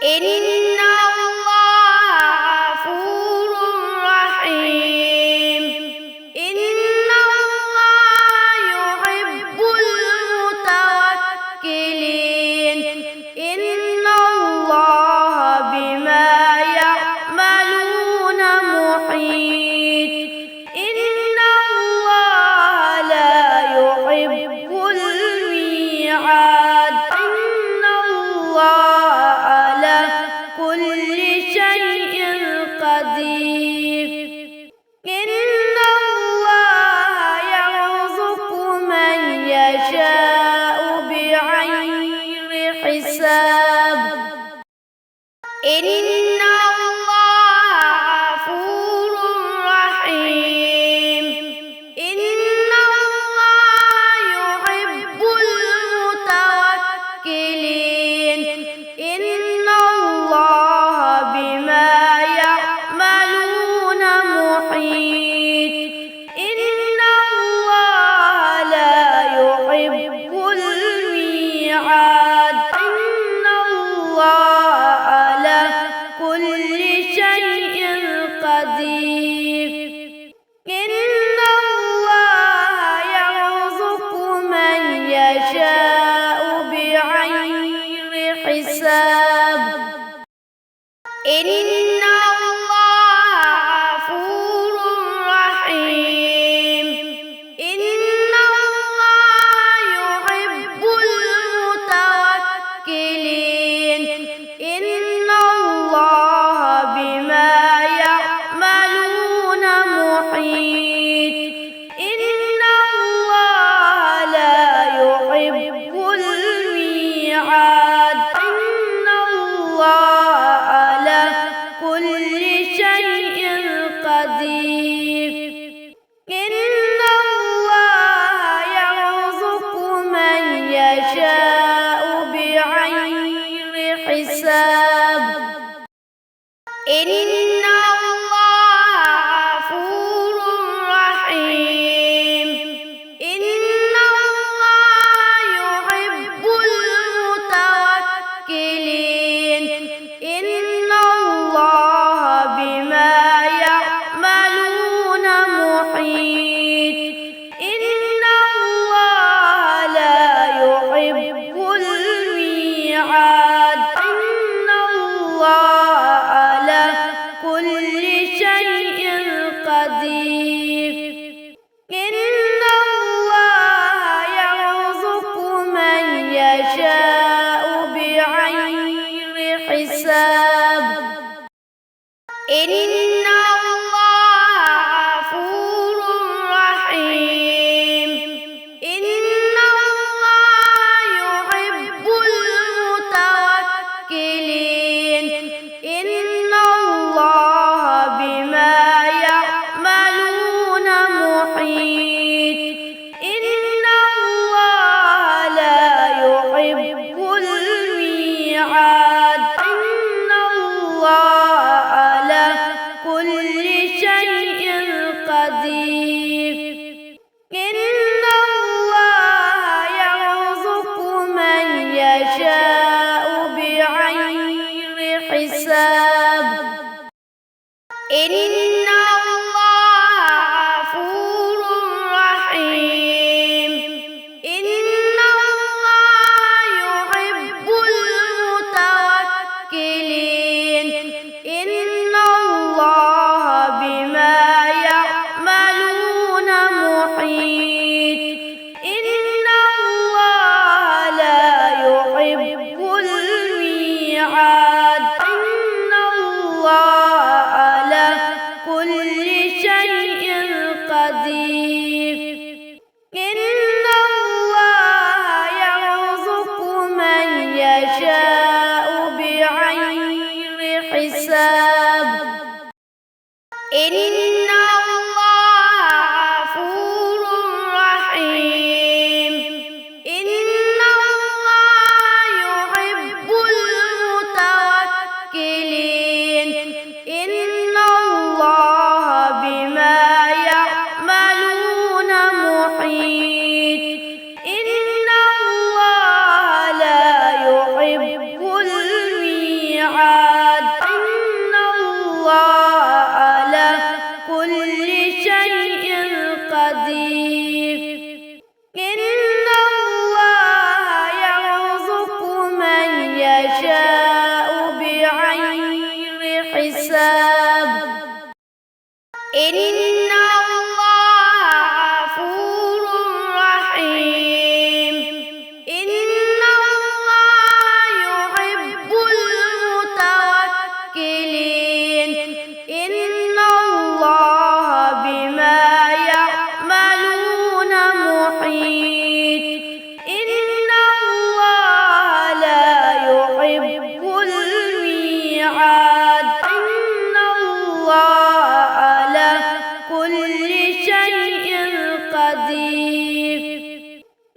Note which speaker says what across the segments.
Speaker 1: إن الله غفور رحيم. إن الله يحب المتوكلين. إن الله بما يعملون محيط. إن الله لا يحب الميعاد. إن الله على كل شيء قدير. إن الله يرزق من يشاء بغير حساب. إن الله غفور رحيم. إن الله يحب المتوكلين. إن الله بما يعملون محيط. إن الله لا يحب الميعاد. إن الله على كل شيء قدير. إن الله يرزق من يشاء بغير حساب. إن الله غفور رحيم. إن الله يحب المتوكلين. إن الله بما يعملون محيط. إن الله لا يحب الميعاد. إن الله على كل شيء قدير. إن الله يرزق من يشاء بغير حساب. إن الله غفور رحيم. إن الله يحب المتوكلين. إن الله بما يعملون محيط. إن الله لا يحب الميعاد. إن الله على كل شيء قدير. إن الله يرزق من يشاء بغير حساب. إن الله غفور رحيم. إن الله يحب المتوكلين. إن الله بما يعملون محيط. إن الله لا يحب الميعاد. إن الله على كل شيء قدير. إن الله يرزق من يشاء بغير حساب. إن الله غفور رحيم. إن الله يحب المتوكلين. إن الله بما يعملون محيط. إن الله لا يحب الميعاد. إن الله على كل حساب إن الله غفور رحيم إن الله يحب المتوكلين إن الله بما يعملون محيط إن الله لا يحب الميعاد إن الله على كل شيء قدير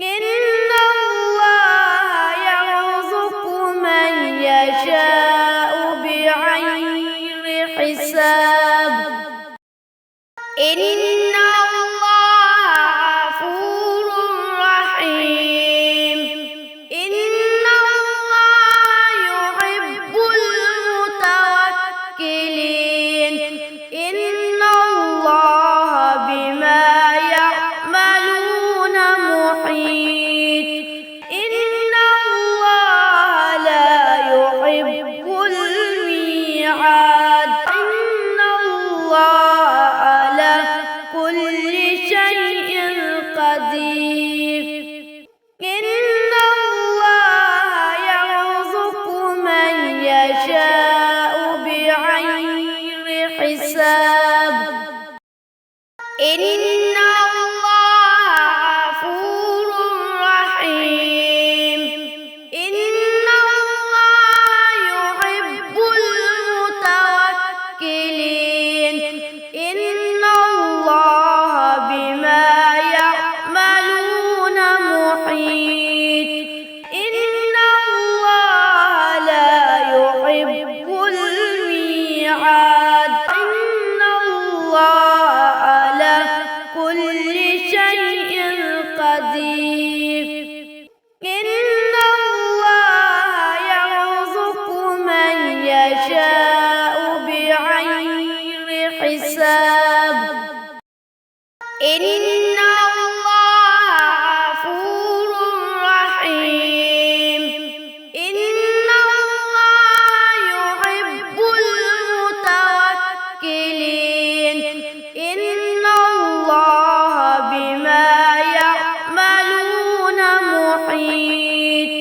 Speaker 1: إن الله يرزق من يشاء بغير حساب إن الله غفور رحيم إن الله يحب المتوكلين إن الله بما يعملون محيط إن الله لا يحب الميعاد إن الله على كل شيء قدير إن الله يرزق من يشاء بغير حساب إن الله غفور رحيم إن الله يحب المتوكلين إن الله بما يعملون محيط إن الله لا يحب الميعاد إن الله على كل شيء قدير إن الله يرزق من يشاء بغير حساب إن الله غفور رحيم إن الله يحب المتوكلين إن الله بما يعملون محيط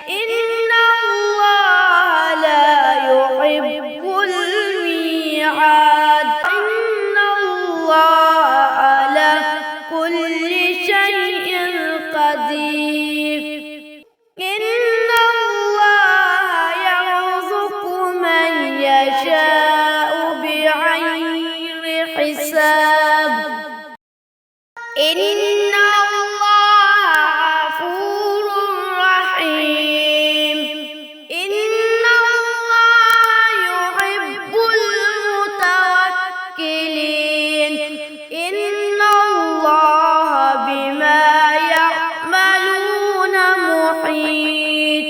Speaker 1: إن الله لا يحب الميعاد إن الله على كل شيء قدير إن الله يرزق من يشاء بغير حساب إن الله غفور رحيم إن الله يحب المتوكلين إن الله بما يعملون محيط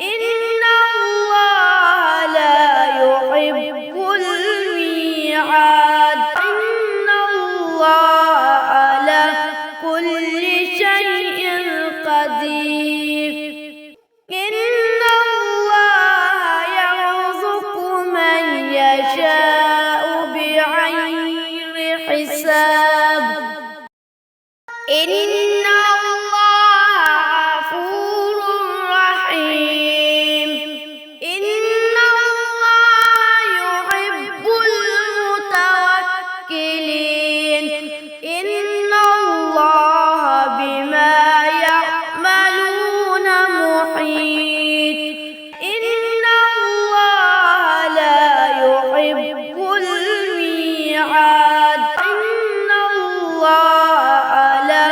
Speaker 1: إن الله لا يحب الميعاد إن الله على كل شيء قدير إن الله يرزق من يشاء بغير حساب إن الله غفور رحيم إن الله يحب المتوكلين إن الله بما يعملون محيط إن الله لا يحب الميعاد إن الله على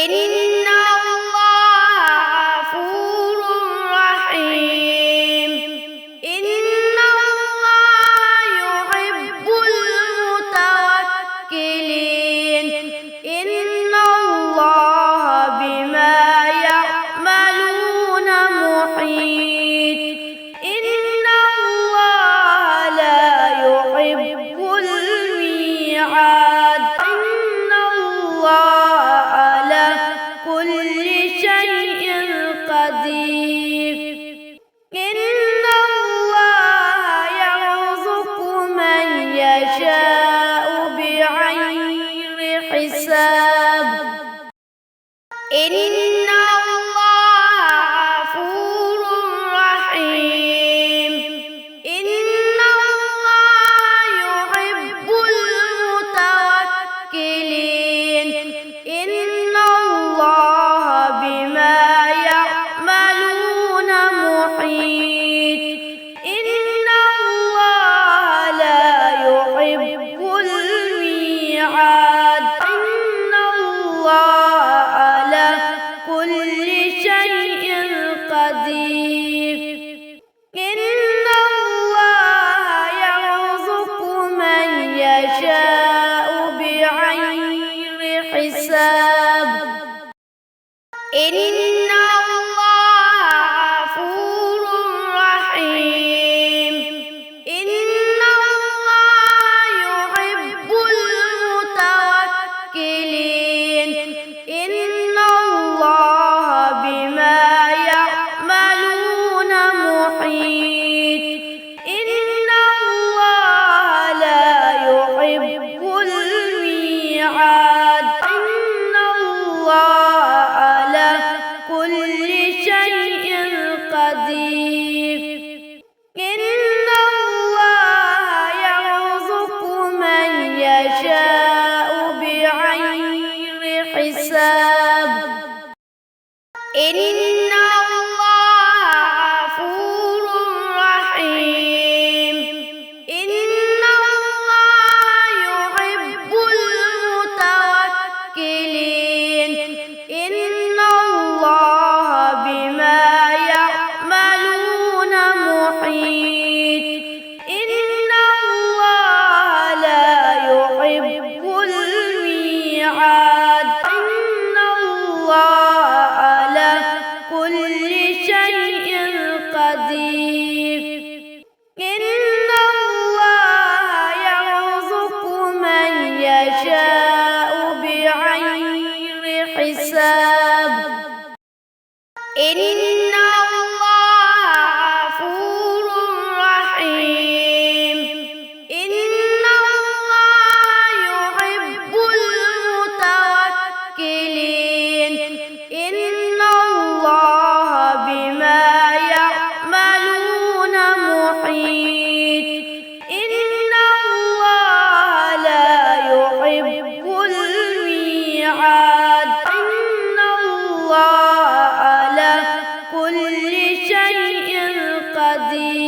Speaker 1: إن الله غفور رحيم إن الله يحب المتوكلين إن الله بما يعملون محيط إن الله لا يحب الميعاد إن الله على كل شيء قدير إن الله يرزق من يشاء بغير حساب إن الله غفور رحيم إن الله يحب المتوكلين إن الله بما يعملون محيط إن الله لا يحب الميعاد إن الله على كل شيء قدير إن الله يرزق من يشاء بغير حساب إن الله غفور رحيم إن الله يحب المتوكلين إن الله بما يعملون محيط إن الله لا يحب الميعاد إن الله على كل شيء قدير إن الله يرزق من يشاء بغير حساب إن الله غفور رحيم إن الله يحب المتوكلين إن الله بما يعملون محيط إن الله لا يحب الميعاد إن الله على كل شيء قدير إن الله يرزق من يشاء بغير حساب إن الله غفور رحيم إن الله يحب المتوكلين إن الله بما يعملون محيط إن الله لا يحب الميعاد إن الله على كل شيء قدير